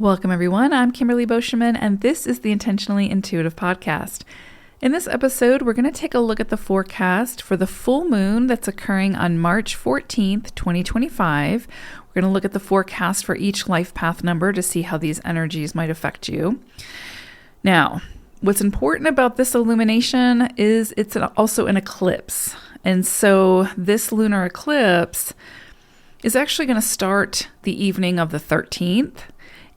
Welcome, everyone. I'm Kimberly Boscheman, and this is the Intentionally Intuitive Podcast. In this episode, we're going to take a look at the forecast for the full moon that's occurring on March 14th, 2025. We're going to look at the forecast for each life path number to see how these energies might affect you. Now, what's important about this illumination is it's also an eclipse. And so this lunar eclipse is actually going to start the evening of the 13th.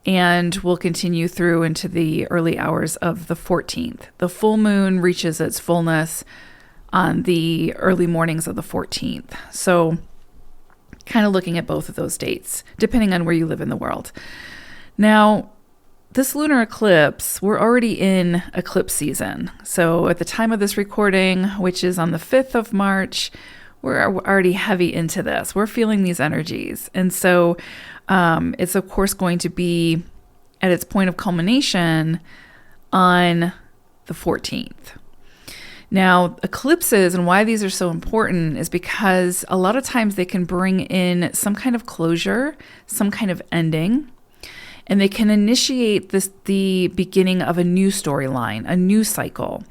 And will continue through into the early hours of the 14th. The full moon reaches its fullness on the early mornings of the 14th. So kind of looking at both of those dates, depending on where you live in the world. Now, this lunar eclipse, we're already in eclipse season. So at the time of this recording, which is on the 5th of March, we're already heavy into this. We're feeling these energies. And so it's, of course, going to be at its point of culmination on the 14th. Now, eclipses and why these are so important is because a lot of times they can bring in some kind of closure, some kind of ending, and they can initiate the beginning of a new storyline, a new cycle.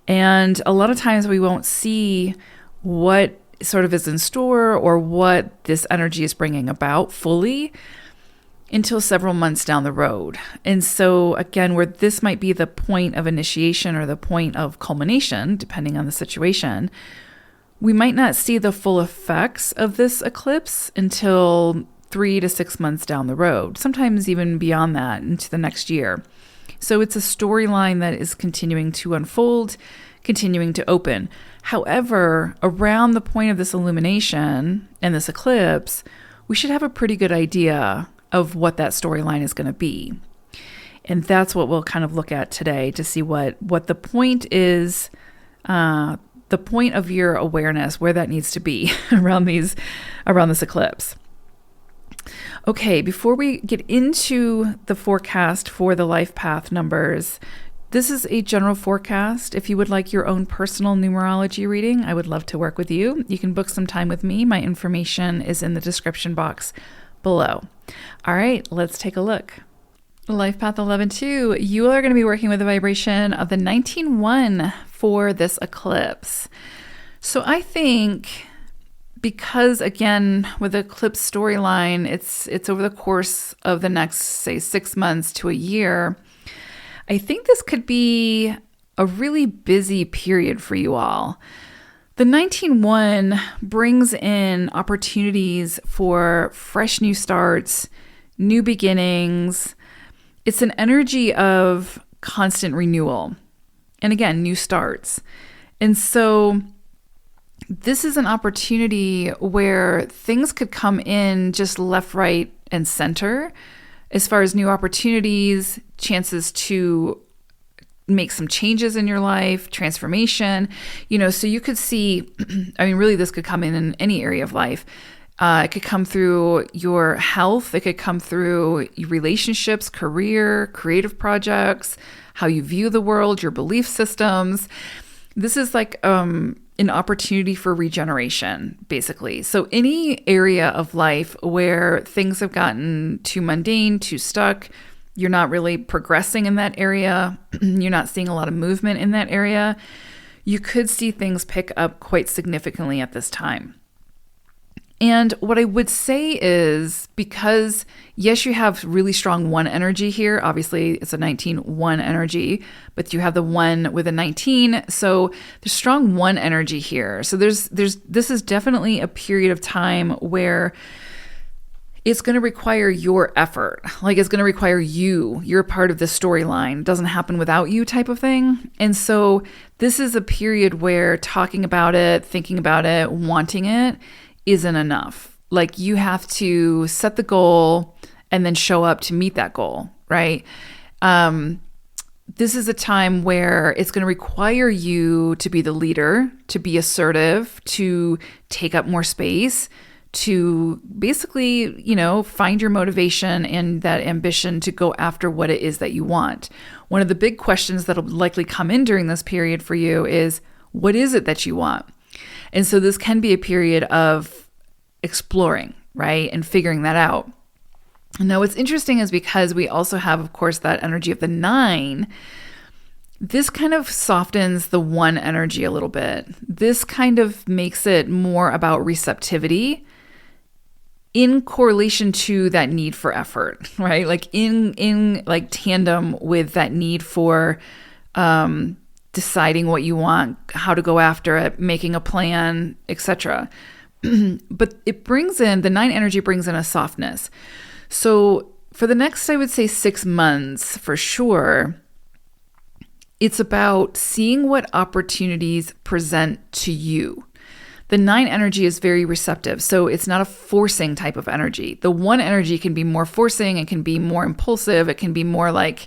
And a lot of times we won't see what sort of is in store or what this energy is bringing about fully until several months down the road. And so again, where this might be the point of initiation or the point of culmination, depending on the situation, we might not see the full effects of this eclipse until 3 to 6 months down the road, sometimes even beyond that into the next year. So it's a storyline that is continuing to unfold, continuing to open. However, around the point of this illumination and this eclipse, we should have a pretty good idea of what that storyline is going to be. And that's what we'll kind of look at today to see what the point is, the point of your awareness, where that needs to be around this eclipse. Okay, before we get into the forecast for the life path numbers, this is a general forecast. If you would like your own personal numerology reading, I would love to work with you. You can book some time with me. My information is in the description box below. All right, let's take a look. Life Path 11-2, you are going to be working with the vibration of the 19-1 for this eclipse. So I think because, again, with the eclipse storyline, it's over the course of the next, say, 6 months to a year, I think this could be a really busy period for you all. The 19-1 brings in opportunities for fresh new starts, new beginnings. It's an energy of constant renewal. And again, new starts. And so this is an opportunity where things could come in just left, right, and center as far as new opportunities, chances to make some changes in your life, transformation, so you could see, really this could come in any area of life. It could come through your health. It could come through relationships, career, creative projects, how you view the world, your belief systems. This is like an opportunity for regeneration, basically. So any area of life where things have gotten too mundane, too stuck, you're not really progressing in that area, you're not seeing a lot of movement in that area, you could see things pick up quite significantly at this time. And what I would say is, because yes, you have really strong 1 energy here. Obviously, it's a 19-1 energy, but you have the 1 with a 19. So there's strong 1 energy here. So this is definitely a period of time where it's going to require your effort. Like, it's going to require you're a part of the storyline. It doesn't happen without you type of thing. And so this is a period where talking about it, thinking about it, wanting it isn't enough. Like, you have to set the goal and then show up to meet that goal, right? This is a time where it's going to require you to be the leader, to be assertive, to take up more space, to basically, find your motivation and that ambition to go after what it is that you want. One of the big questions that'll likely come in during this period for you is, what is it that you want? And so this can be a period of exploring, right? And figuring that out. Now, what's interesting is because we also have, of course, that energy of the 9. This kind of softens the 1 energy a little bit. This kind of makes it more about receptivity in correlation to that need for effort, right? Like in like tandem with that need for deciding what you want, how to go after it, making a plan, etc. But it brings in, the 9 energy brings in a softness. So for the next, I would say 6 months for sure, it's about seeing what opportunities present to you. The 9 energy is very receptive, so it's not a forcing type of energy. The 1 energy can be more forcing, it can be more impulsive, it can be more like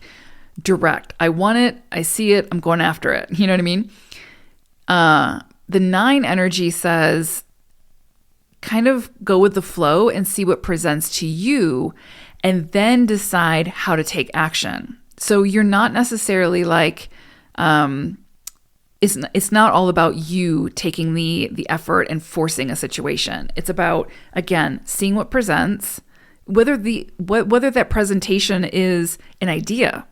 direct. I want it, I see it, I'm going after it. You know what I mean? The 9 energy says, kind of go with the flow and see what presents to you, and then decide how to take action. So you're not necessarily like, it's not all about you taking the effort and forcing a situation. It's about, again, seeing what presents, whether that presentation is an idea,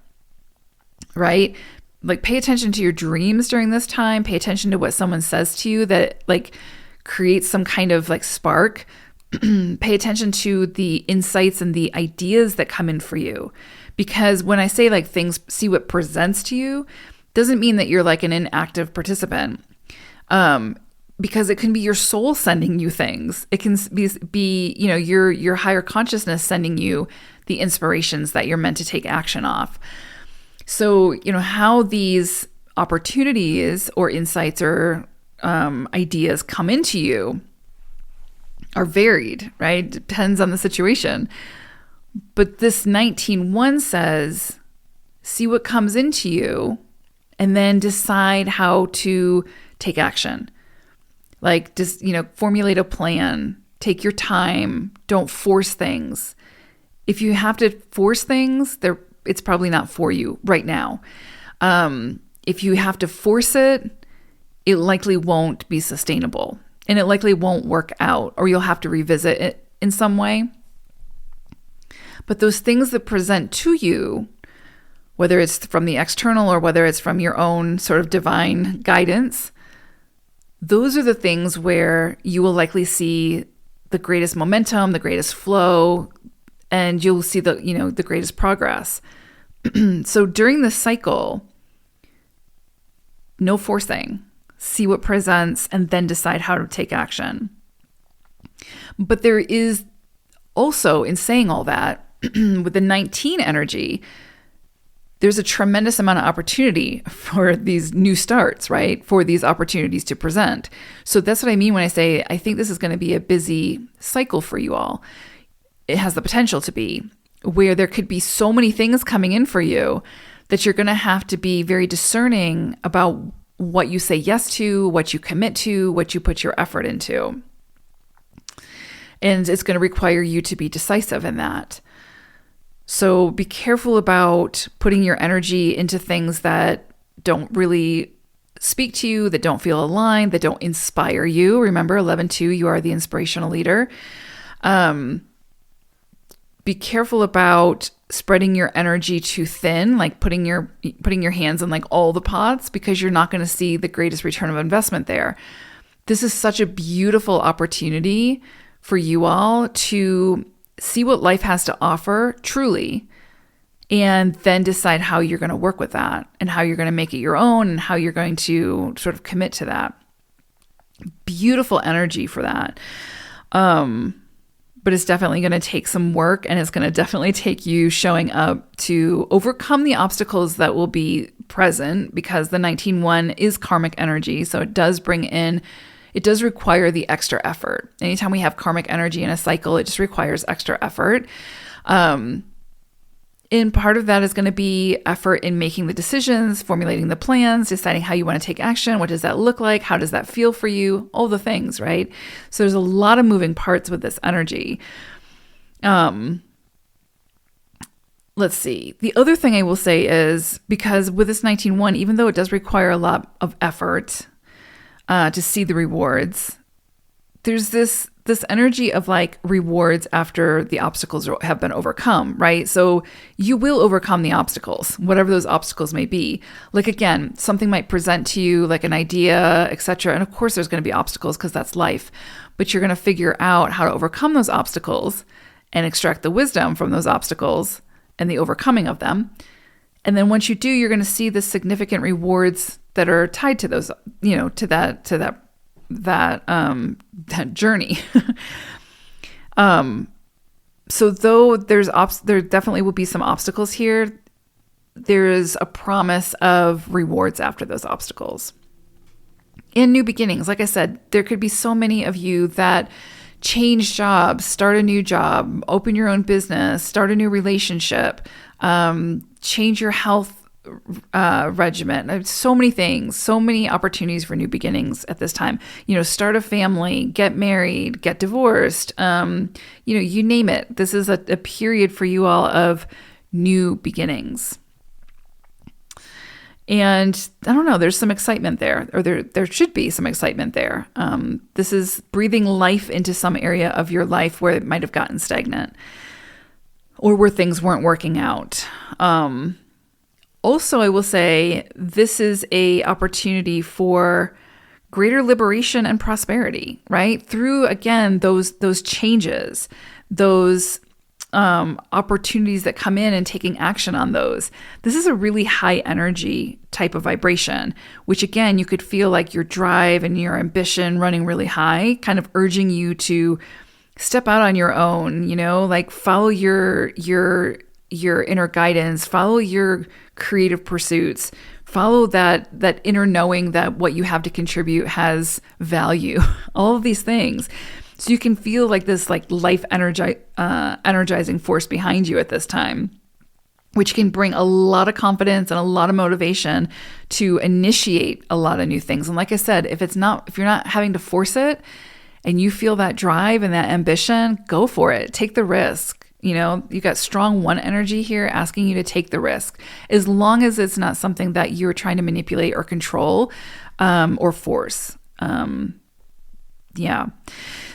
right? Like, pay attention to your dreams during this time. Pay attention to what someone says to you that like creates some kind of like spark. Pay attention to the insights and the ideas that come in for you. Because when I say like things, see what presents to you, doesn't mean that you're like an inactive participant. Because it can be your soul sending you things. It can be you know, your higher consciousness sending you the inspirations that you're meant to take action off. So, you know, how these opportunities or insights or ideas come into you are varied, right? Depends on the situation. But this 19.1 says, see what comes into you and then decide how to take action. Like, just, you know, formulate a plan, take your time, don't force things. If you have to force things, it's probably not for you right now. If you have to force it, it likely won't be sustainable and it likely won't work out, or you'll have to revisit it in some way. But those things that present to you, whether it's from the external or whether it's from your own sort of divine guidance, those are the things where you will likely see the greatest momentum, the greatest flow, and you'll see the greatest progress. So during this cycle, no forcing. See what presents and then decide how to take action. But there is also, in saying all that, with the 19 energy, there's a tremendous amount of opportunity for these new starts, right? For these opportunities to present. So that's what I mean when I say, I think this is going to be a busy cycle for you all. It has the potential to be, where there could be so many things coming in for you that you're going to have to be very discerning about what you say yes to, what you commit to, what you put your effort into. And it's going to require you to be decisive in that. So be careful about putting your energy into things that don't really speak to you, that don't feel aligned, that don't inspire you. Remember, 11.2, you are the inspirational leader. Be careful about spreading your energy too thin, like putting your hands in like all the pots, because you're not going to see the greatest return of investment there. This is such a beautiful opportunity for you all to see what life has to offer truly, and then decide how you're going to work with that and how you're going to make it your own and how you're going to sort of commit to that. Beautiful energy for that. But it's definitely going to take some work, and it's going to definitely take you showing up to overcome the obstacles that will be present, because the 19.1 is karmic energy. So it does require the extra effort. Anytime we have karmic energy in a cycle, it just requires extra effort. And part of that is going to be effort in making the decisions, formulating the plans, deciding how you want to take action. What does that look like? How does that feel for you? All the things, right? So there's a lot of moving parts with this energy. Let's see. The other thing I will say is, because with this 19.1, even though it does require a lot of effort to see the rewards, there's this this energy of like rewards after the obstacles have been overcome, right? So you will overcome the obstacles, whatever those obstacles may be. Like, again, something might present to you like an idea, etc. And of course there's going to be obstacles because that's life, but you're going to figure out how to overcome those obstacles and extract the wisdom from those obstacles and the overcoming of them. And then once you do, you're going to see the significant rewards that are tied to those, to that journey. So though there definitely will be some obstacles here, there is a promise of rewards after those obstacles. In new beginnings, like I said, there could be so many of you that change jobs, start a new job, open your own business, start a new relationship, change your health regimen. So many things, so many opportunities for new beginnings at this time. Start a family, get married, get divorced, you name it. This is a period for you all of new beginnings. And I don't know, there's some excitement there, or there should be some excitement there. This is breathing life into some area of your life where it might have gotten stagnant or where things weren't working out. Also, I will say this is a opportunity for greater liberation and prosperity, right? Through, again, those changes, those opportunities that come in and taking action on those. This is a really high energy type of vibration, which again, you could feel like your drive and your ambition running really high, kind of urging you to step out on your own, like follow your inner guidance, follow your creative pursuits, follow that inner knowing that what you have to contribute has value, all of these things. So you can feel like this like life energizing force behind you at this time, which can bring a lot of confidence and a lot of motivation to initiate a lot of new things. And like I said, if you're not having to force it and you feel that drive and that ambition, go for it. Take the risk. You got strong one energy here asking you to take the risk, as long as it's not something that you're trying to manipulate or control or force. Yeah.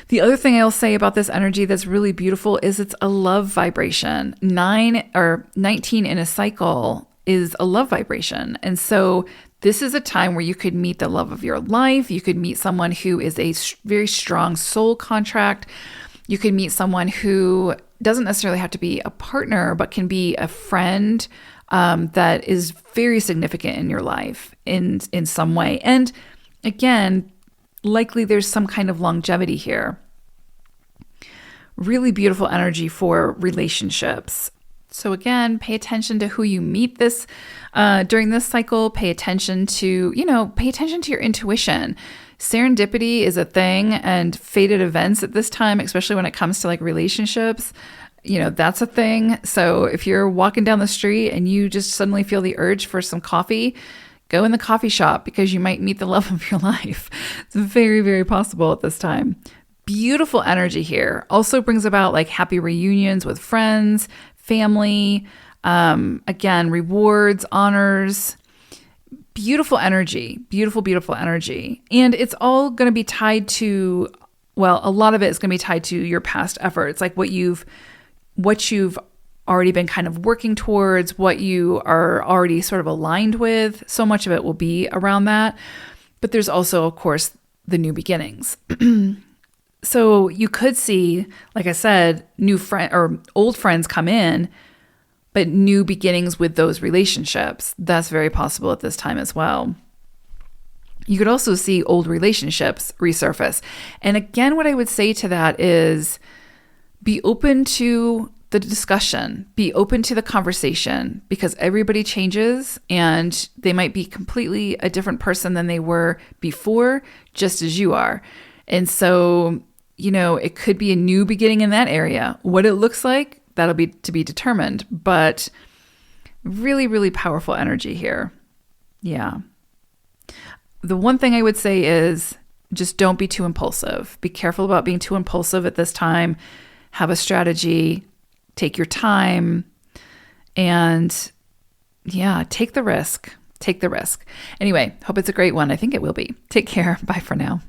The other thing I'll say about this energy that's really beautiful is it's a love vibration. 19 in a cycle is a love vibration. And so this is a time where you could meet the love of your life. You could meet someone who is a very strong soul contract. You could meet someone who doesn't necessarily have to be a partner, but can be a friend that is very significant in your life in some way. And again, likely there's some kind of longevity here. Really beautiful energy for relationships. So again, pay attention to who you meet during this cycle. Pay attention to your intuition. Serendipity is a thing, and fated events at this time, especially when it comes to like relationships, that's a thing. So if you're walking down the street and you just suddenly feel the urge for some coffee, go in the coffee shop because you might meet the love of your life. It's very, very possible at this time. Beautiful energy here. Also brings about like happy reunions with friends, family, again, rewards, honors. Beautiful energy, beautiful, beautiful energy. And it's all going to be tied to, a lot of it is going to be tied to your past efforts, like what you've already been kind of working towards, what you are already sort of aligned with. So much of it will be around that. But there's also, of course, the new beginnings. So you could see, like I said, old friends come in, but new beginnings with those relationships. That's very possible at this time as well. You could also see old relationships resurface. And again, what I would say to that is be open to the discussion, be open to the conversation, because everybody changes and they might be completely a different person than they were before, just as you are. And so, it could be a new beginning in that area. What it looks like, that'll be to be determined, but really, really powerful energy here. Yeah. The one thing I would say is just don't be too impulsive. Be careful about being too impulsive at this time. Have a strategy, take your time, and take the risk. Take the risk. Anyway, hope it's a great one. I think it will be. Take care. Bye for now.